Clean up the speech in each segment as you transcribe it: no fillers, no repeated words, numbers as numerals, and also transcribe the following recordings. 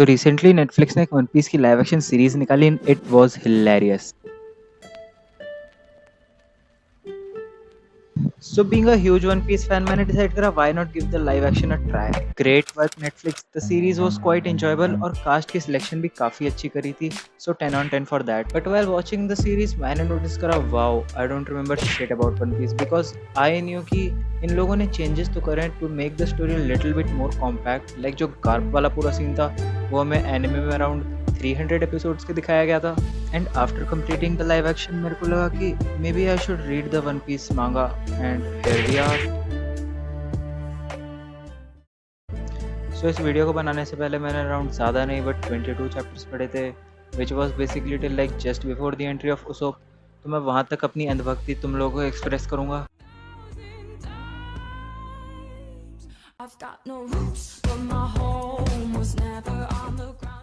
तो recently Netflix ने एक वन पीस की लाइव एक्शन सीरीज निकाली and it was hilarious. So being a huge One Piece fan, मैंने decide करा why not give the live action a try. Great work Netflix. The series was quite enjoyable और cast की selection भी काफी अच्छी करी थी. So 10 on 10 for that. But while watching the series, मैंने notice करा wow, I don't remember shit about One Piece because I knew कि इन लोगों ने changes तो करे to make the story a little bit more compact. Like जो Garp वाला पूरा scene था, वो हमें anime में around 300 episodes के दिखाया गया था. And after completing the live action मेरे को लगा कि maybe I should read the One Piece manga and here we are. So इस वीडियो को बनाने से पहले मैंने अराउंड ज़्यादा नहीं बट 22 चैप्टर्स पढ़े थे which was basically till like just before the entry of Usopp. तो मैं वहाँ तक अपनी अंधभक्ति तुम लोगों को एक्सप्रेस करूँगा. I've got no roots, but my home was never on the ground.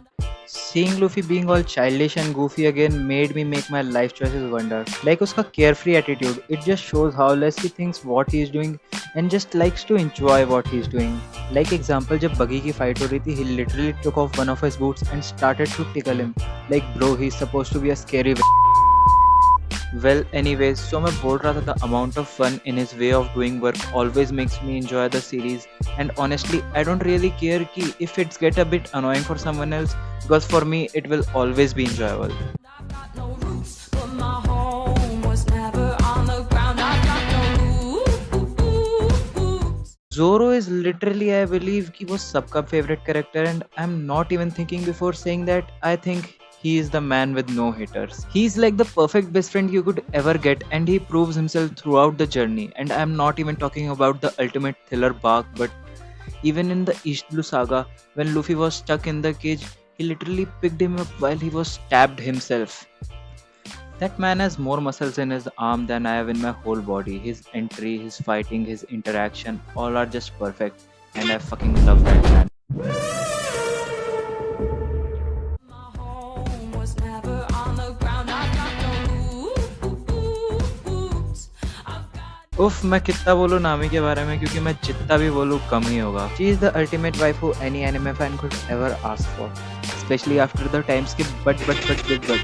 Seeing Luffy being all childish and goofy again made me make my life choices wonder. Like उसका carefree attitude, it just shows how less he thinks what he is doing and just likes to enjoy what he is doing. Like example, जब बगी की fight हो रही थी, he literally took off one of his boots and started to tickle him. Like bro, he's supposed to be a scary. Well, anyways, so मैं बोल रहा था the amount of fun in his way of doing work always makes me enjoy the series. And honestly, I don't really care कि if it's get a bit annoying for someone else because for me it will always be enjoyable. Zoro is literally, I believe, कि वो सबका favorite character and I'm not even thinking before saying that. I think he is the man with no haters. He's like the perfect best friend you could ever get and he proves himself throughout the journey. And I'm not even talking about the ultimate thriller Bark, but even in the East Blue Saga, when Luffy was stuck in the cage, he literally picked him up while he was stabbed himself. That man has more muscles in his arm than I have in my whole body. His entry, his fighting, his interaction, all are just perfect. And I fucking love that man. उफ, मैं कितना बोलूँ नामी के बारे में क्योंकि मैं जितना भी बोलूँ कम ही होगा. She is the ultimate wife who any anime fan could ever ask for. Especially after the time skip, but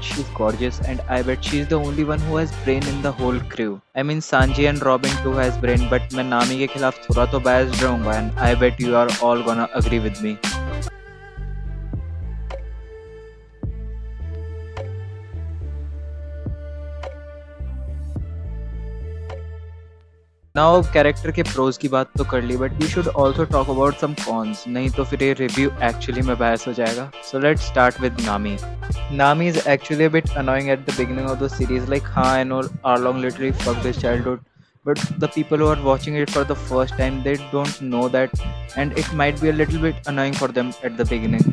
she's gorgeous and I bet she's the only one who has brain in the whole crew. I mean Sanji and Robin too has brain, but मैं नामी के खिलाफ थोड़ा तो biased रहूँगा and I bet you are all gonna agree with me. Now character के pros की बात तो कर ली but we should also talk about some cons, नहीं तो फिर ये रिव्यू एक्चुअली में बायस हो जाएगा. So let's start with Nami. Nami is actually a bit annoying at the beginning of the series. Like हाँ, I know Arlong literally fucked his childhood, but the people who are watching it for the first time, they don't know that and it might be a little bit annoying for them at the beginning.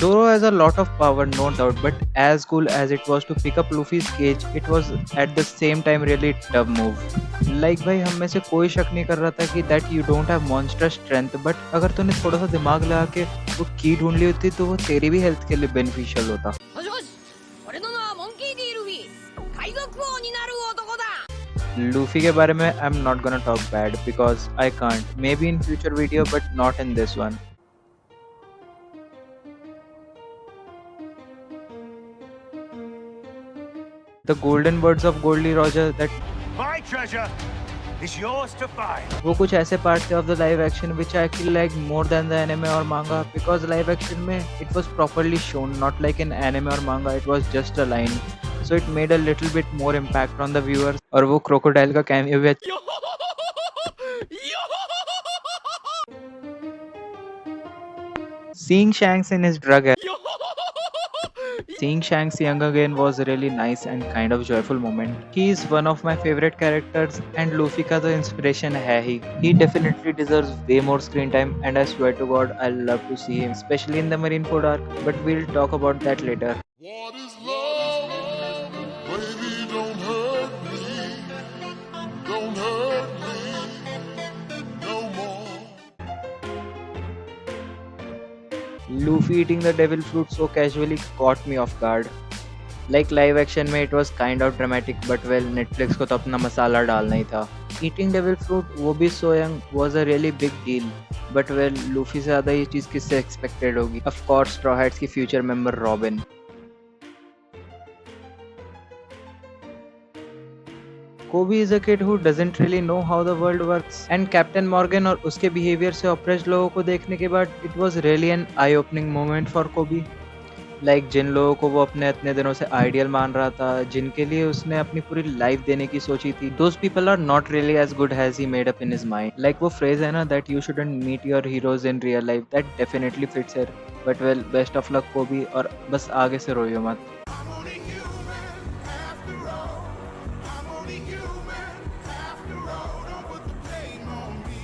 Zoro has a lot of power, no doubt, but as cool as it was to pick up Luffy's cage, it was at the same time really tough move. Like भाई, हम में से कोई शक नहीं कर रहा था कि that you don't have monster strength, but अगर तूने थोड़ा सा दिमाग लगा के वो की ढूंढ ली होती तो वो तेरी भी हेल्थ के लिए बेनिफिशियल होता. लूफी के बारे में I am not gonna talk bad because I can't. Maybe in future video, but not in this one. The golden words of Goldie Roger that My treasure is yours to find. वो कुछ ऐसे part थे of the live action which I actually liked more than the anime or manga because live action में it was properly shown, not like in anime or manga it was just a line, so it made a little bit more impact on the viewers. और वो crocodile का cameo भी seeing Shanks in his drug. Seeing Shanks young again was really nice and kind of joyful moment. He is one of my favorite characters and Luffy का तो inspiration है ही. He definitely deserves way more screen time and I swear to God I love to see him, especially in the Marineford arc, but we'll talk about that later. What is love? Baby, don't hurt me. Don't hurt me no more. Luffy eating the devil fruit so casually caught me off guard. Like live action में it was kind of dramatic but well Netflix को तो अपना मसाला डालना ही था। Eating devil fruit वो भी so young was a really big deal but well Luffy से ज़्यादा ये चीज़ किससे एक्सपेक्टेड होगी? ऑफ कोर्स स्ट्रॉ हैट्स की future member robin. Kobe is a kid who doesn't really know how the world works and Captain Morgan और उसके behavior से oppressed लोगों को देखने के बाद it was really an eye-opening moment for Kobe. Like जिन लोगों को वो अपने इतने दिनों से आइडियल मान रहा था, जिनके लिए उसने अपनी पूरी लाइफ देने की सोची थी, those people are not really as good as he made up in his mind. Like वो phrase है ना that you shouldn't meet your heroes in real life, that definitely fits here. But well, best of luck Kobe और बस आगे से रोइयो मत। I'm only human after all. I'm only human after all. Don't put the blame on me.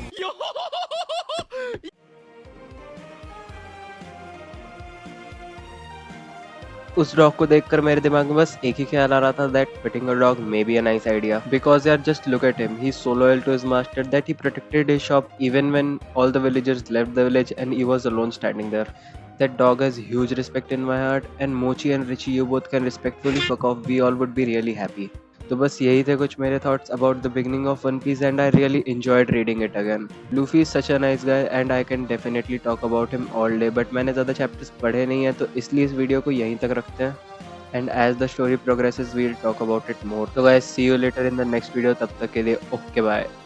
उस dog को देखकर मेरे दिमाग में बस एक ही ख्याल आ रहा था that petting a dog may be a nice idea because यार just look at him he is so loyal to his master that he protected his shop even when all the villagers left the village and he was alone standing there that dog has huge respect in my heart and Mochi and Richie you both can respectfully fuck off we all would be really happy. तो बस यही थे कुछ मेरे thoughts about the beginning of One Piece and I really enjoyed reading it again. Luffy is such a nice guy and I can definitely talk about him all day but मैंने ज़्यादा chapters पढ़े नहीं है तो इसलिए इस video को यहीं तक रखते हैं and as the story progresses we'll talk about it more. So guys, see you later in the next video. तब तक के लिए okay bye.